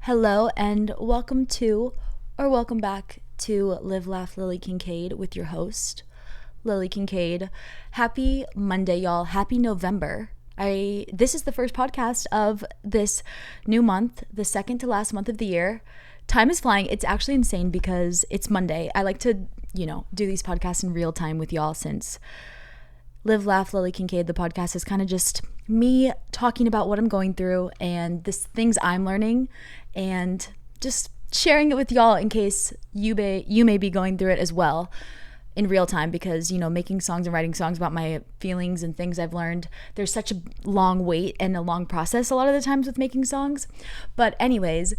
Hello and welcome back to Live, Laugh, Lily Kincade with your host, Lily Kincade. Happy Monday, y'all. Happy November. This is the first podcast of this new month, the second to last month of the year. Time is flying. It's actually insane because it's Monday. I like to, do these podcasts in real time with y'all since Live, Laugh, Lily Kincade, the podcast is kind of just me talking about what I'm going through and the things I'm learning and just sharing it with y'all in case you may be going through it as well in real time because, making songs and writing songs about my feelings and things I've learned, there's such a long wait and a long process a lot of the times with making songs. But anyways,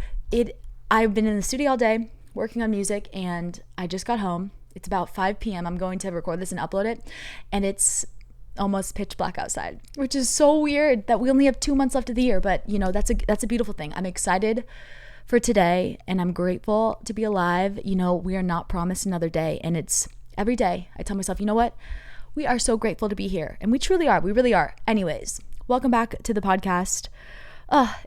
I've been in the studio all day working on music and I just got home. It's about 5 p.m. I'm going to record this and upload it, and it's almost pitch black outside, which is so weird that we only have 2 months left of the year, but that's a beautiful thing. I'm excited for today and I'm grateful to be alive. We are not promised another day, and it's every day I tell myself, you know what? We are so grateful to be here, and we truly are. We really are. Anyways, welcome back to the podcast.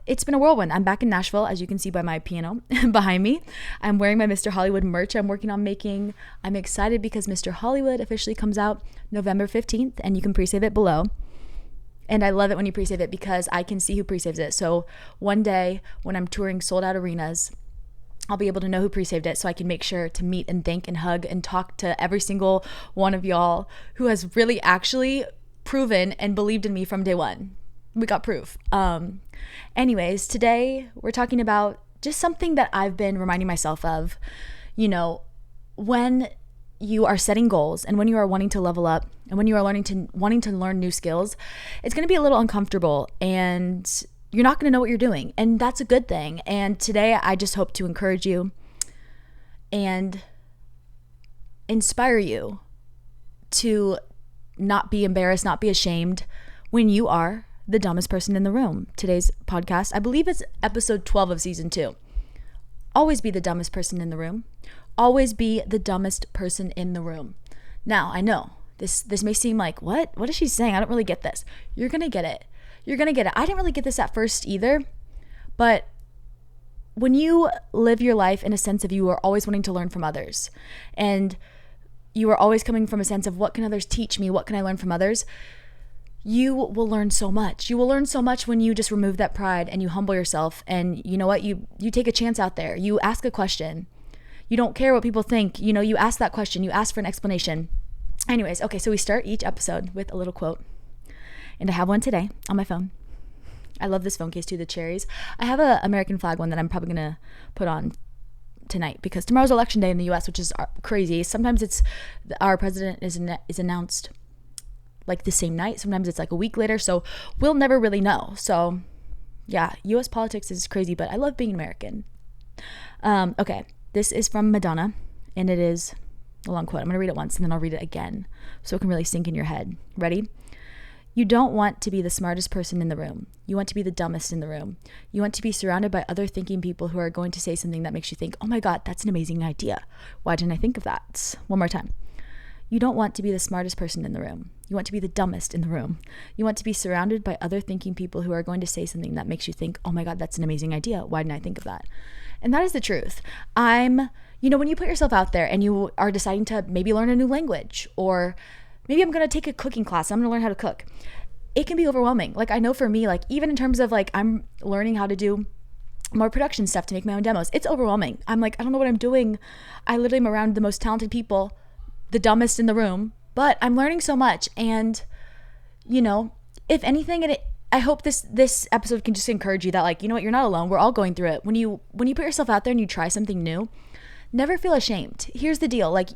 It's been a whirlwind. I'm back in Nashville, as you can see by my piano behind me. I'm wearing my Mr. Hollywood merch I'm working on making. I'm excited because Mr. Hollywood officially comes out November 15th, and you can pre-save it below. And I love it when you pre-save it because I can see who pre-saves it. So one day when I'm touring sold out arenas, I'll be able to know who pre-saved it so I can make sure to meet and thank and hug and talk to every single one of y'all who has really actually proven and believed in me from day one. We got proof. Anyways, today we're talking about just something that I've been reminding myself of. When you are setting goals and when you are wanting to level up and when you are wanting to learn new skills, it's going to be a little uncomfortable and you're not going to know what you're doing, and that's a good thing. And today I just hope to encourage you and inspire you to not be embarrassed, not be ashamed when you are the dumbest person in the room. Today's podcast, I believe it's episode 12 of season 2. Always be the dumbest person in the room. Always be the dumbest person in the room. Now, I know this may seem like, what is she saying? I don't really get this. You're going to get it. You're going to get it. I didn't really get this at first either, but when you live your life in a sense of you are always wanting to learn from others and you are always coming from a sense of what can others teach me? What can I learn from others? You will learn so much. You will learn so much when you just remove that pride and you humble yourself. And you know what? You take a chance out there. You ask a question. You don't care what people think. You ask that question. You ask for an explanation. Anyways, okay, so we start each episode with a little quote. And I have one today on my phone. I love this phone case too, the cherries. I have an American flag one that I'm probably going to put on tonight because tomorrow's election day in the U.S., which is crazy. Sometimes it's our president is announced like the same night. Sometimes it's like a week later. So we'll never really know. So yeah, U.S. politics is crazy, but I love being American. Okay, this is from Madonna, and it is a long quote. I'm going to read it once, and then I'll read it again so it can really sink in your head. Ready? You don't want to be the smartest person in the room. You want to be the dumbest in the room. You want to be surrounded by other thinking people who are going to say something that makes you think, oh my God, that's an amazing idea. Why didn't I think of that? One more time. You don't want to be the smartest person in the room. You want to be the dumbest in the room. You want to be surrounded by other thinking people who are going to say something that makes you think, oh my God, that's an amazing idea. Why didn't I think of that? And that is the truth. When you put yourself out there and you are deciding to maybe learn a new language, or maybe I'm going to take a cooking class, I'm going to learn how to cook. It can be overwhelming. Like I know for me, like even in terms of like I'm learning how to do more production stuff to make my own demos, it's overwhelming. I'm like, I don't know what I'm doing. I literally am around the most talented people, the dumbest in the room, but I'm learning so much. And if anything, I hope this episode can just encourage you that like, you know what, you're not alone. We're all going through it. When you put yourself out there and you try something new, never feel ashamed. Here's the deal. Like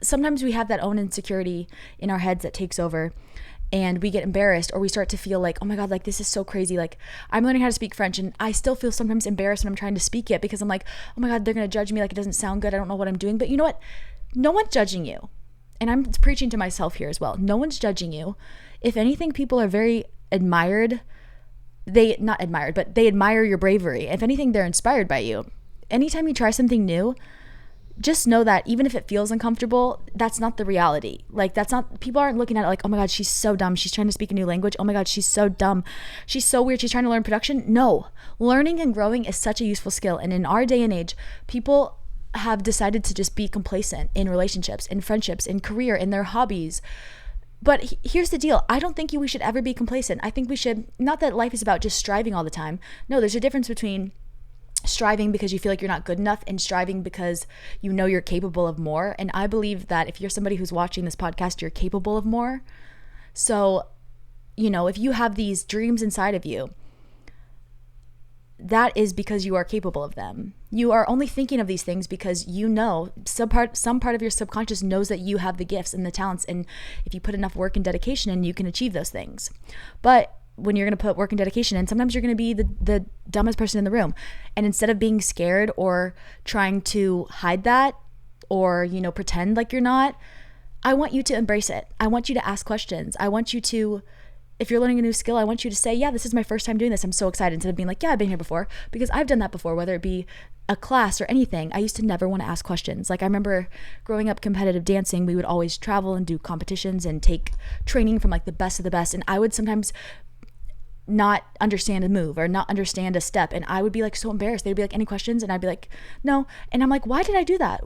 sometimes we have that own insecurity in our heads that takes over, and we get embarrassed, or we start to feel like, oh my God, like this is so crazy. Like I'm learning how to speak French and I still feel sometimes embarrassed when I'm trying to speak it because I'm like, oh my God, they're going to judge me. Like it doesn't sound good. I don't know what I'm doing. But you know what? No one's judging you. And I'm preaching to myself here as well. No one's judging you. If anything, people are very admired. They admire your bravery. If anything, they're inspired by you. Anytime you try something new, just know that even if it feels uncomfortable, that's not the reality. Like, that's not, people aren't looking at it like, oh my God, she's so dumb, she's trying to speak a new language. Oh my God, she's so dumb, she's so weird, she's trying to learn production. No, learning and growing is such a useful skill. And in our day and age, people have decided to just be complacent in relationships, in friendships, in career, in their hobbies. But here's the deal. I don't think we should ever be complacent. I think we should, not that life is about just striving all the time. No, there's a difference between striving because you feel like you're not good enough and striving because you know you're capable of more. And I believe that if you're somebody who's watching this podcast, you're capable of more. So, you know, if you have these dreams inside of you, that is because you are capable of them. You are only thinking of these things because you know some part of your subconscious knows that you have the gifts and the talents, and if you put enough work and dedication in, you can achieve those things. But when you're going to put work and dedication in, sometimes you're going to be the dumbest person in the room. And instead of being scared or trying to hide that or, you know, pretend like you're not, I want you to embrace it. I want you to ask questions. I want you to, if you're learning a new skill, I want you to say, yeah, this is my first time doing this. I'm so excited. Instead of being like, yeah, I've been here before, because I've done that before, whether it be a class or anything. I used to never want to ask questions. Like, I remember growing up competitive dancing, we would always travel and do competitions and take training from like the best of the best. And I would sometimes not understand a move or not understand a step. And I would be like so embarrassed. They'd be like, any questions? And I'd be like, no. And I'm like, why did I do that?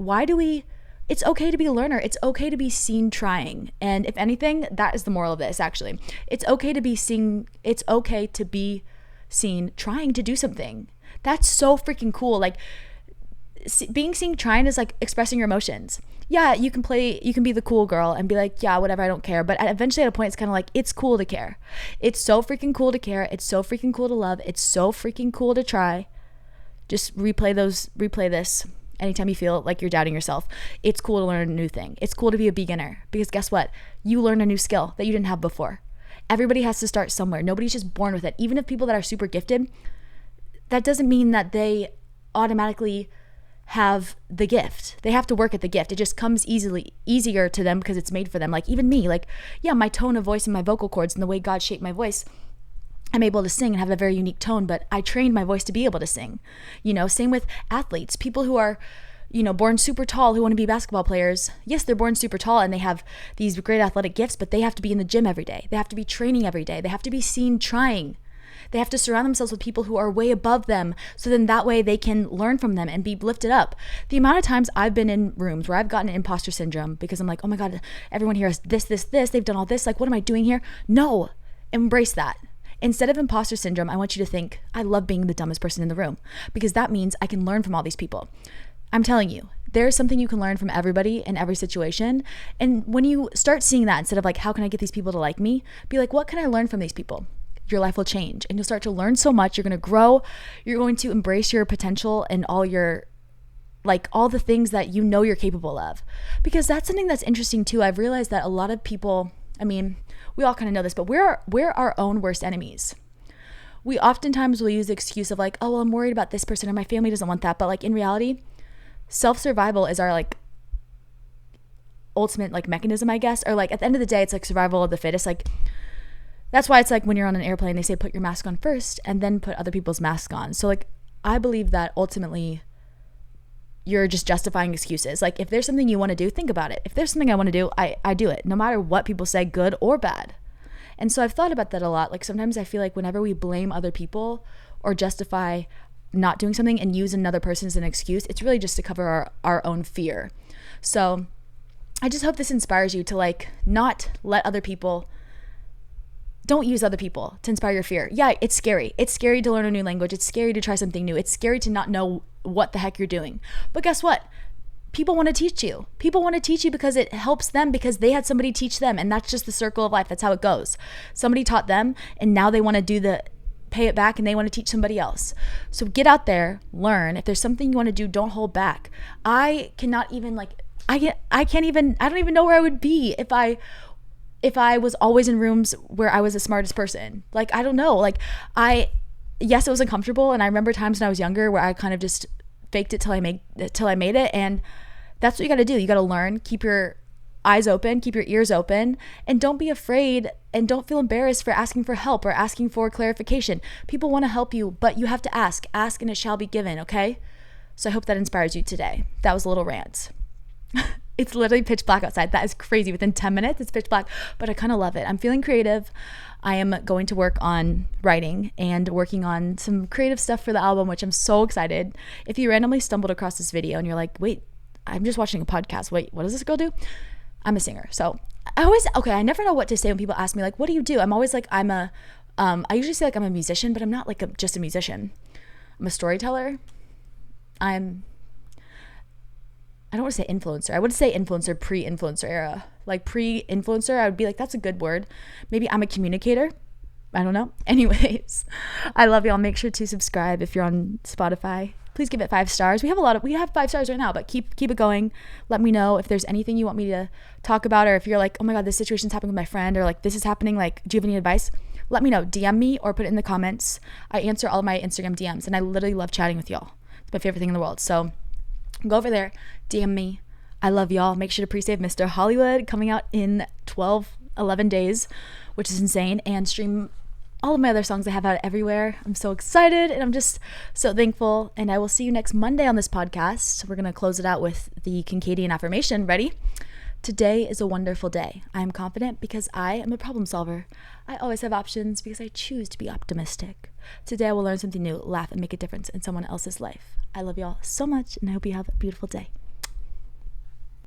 It's okay to be a learner. It's okay to be seen trying. And if anything, that is the moral of this, actually. It's okay to be seen trying to do something. That's so freaking cool. Like, being seen trying is like expressing your emotions. Yeah, you can be the cool girl and be like, yeah, whatever, I don't care. But eventually at a point, it's kind of like, it's cool to care. It's so freaking cool to care. It's so freaking cool to love. It's so freaking cool to try. Just replay this anytime you feel like you're doubting yourself. It's cool to learn a new thing. It's cool to be a beginner, because guess what? You learn a new skill that you didn't have before. Everybody has to start somewhere. Nobody's just born with it. Even if people that are super gifted, that doesn't mean that they automatically have the gift. They have to work at the gift. It just comes easier to them because it's made for them. Like, even me, like, yeah, my tone of voice and my vocal cords and the way God shaped my voice, I'm able to sing and have a very unique tone, but I trained my voice to be able to sing. You know, same with athletes, people who are, you know, born super tall, who want to be basketball players. Yes, they're born super tall and they have these great athletic gifts, but they have to be in the gym every day. They have to be training every day. They have to be seen trying. They have to surround themselves with people who are way above them, so then that way they can learn from them and be lifted up. The amount of times I've been in rooms where I've gotten imposter syndrome because I'm like, oh my God, everyone here has this, they've done all this. Like, what am I doing here? No, embrace that. Instead of imposter syndrome, I want you to think, I love being the dumbest person in the room, because that means I can learn from all these people. I'm telling you, there's something you can learn from everybody in every situation. And when you start seeing that, instead of like, how can I get these people to like me? Be like, what can I learn from these people? Your life will change and you'll start to learn so much. You're going to grow. You're going to embrace your potential and all the things that you know you're capable of. Because that's something that's interesting too. I've realized that a lot of people, I mean, we all kind of know this, but we're our own worst enemies. We oftentimes will use the excuse of like, oh, well, I'm worried about this person or my family doesn't want that. But like, in reality, self-survival is our like ultimate like mechanism, I guess. Or like, at the end of the day, it's like survival of the fittest. Like, that's why it's like when you're on an airplane, they say put your mask on first and then put other people's masks on. So like, I believe that ultimately you're just justifying excuses. Like, if there's something you want to do, think about it. If there's something I want to do, I do it, no matter what people say, good or bad. And so I've thought about that a lot. Like, sometimes I feel like whenever we blame other people or justify not doing something and use another person as an excuse, it's really just to cover our own fear. So I just hope this inspires you to like not let other people, don't use other people to inspire your fear. Yeah, it's scary. It's scary to learn a new language. It's scary to try something new. It's scary to not know what the heck you're doing. But guess what? People want to teach you. People want to teach you because it helps them, because they had somebody teach them. And that's just the circle of life. That's how it goes. Somebody taught them and now they want to pay it back and they want to teach somebody else. So get out there, learn. If there's something you want to do, don't hold back. I don't even know where I would be if I was always in rooms where I was the smartest person. Like, I don't know. Like, yes, it was uncomfortable. And I remember times when I was younger where I kind of just faked it till I made it. And that's what you got to do. You got to learn, keep your eyes open, keep your ears open, and don't be afraid and don't feel embarrassed for asking for help or asking for clarification. People want to help you, but you have to ask and it shall be given. Okay. So I hope that inspires you today. That was a little rant. It's literally pitch black outside. That is crazy. Within 10 minutes, it's pitch black, but I kind of love it. I'm feeling creative. I am going to work on writing and working on some creative stuff for the album, which I'm so excited. If you randomly stumbled across this video and you're like, wait, I'm just watching a podcast. Wait, what does this girl do? I'm a singer. So I never know what to say when people ask me, like, what do you do? I'm always like, I usually say like I'm a musician, but I'm not like just a musician. I'm a storyteller. I don't want to say influencer. I would say influencer pre-influencer era. Like pre-influencer, I would be like, that's a good word. Maybe I'm a communicator. I don't know. Anyways, I love y'all. Make sure to subscribe if you're on Spotify. Please give it 5 stars. We have 5 stars right now, but keep it going. Let me know if there's anything you want me to talk about, or if you're like, oh my God, this situation's happening with my friend, or like this is happening. Like, do you have any advice? Let me know. DM me or put it in the comments. I answer all of my Instagram DMs, and I literally love chatting with y'all. It's my favorite thing in the world. So go over there, DM me. I love y'all. Make sure to pre-save Mr. Hollywood, coming out in 11 days, which is insane, and stream all of my other songs I have out everywhere. I'm so excited, and I'm just so thankful, and I will see you next Monday on this podcast. We're going to close it out with the Kincadian affirmation. Ready? Today is a wonderful day. I am confident because I am a problem solver. I always have options because I choose to be optimistic. Today I will learn something new, laugh, and make a difference in someone else's life. I love y'all so much, and I hope you have a beautiful day.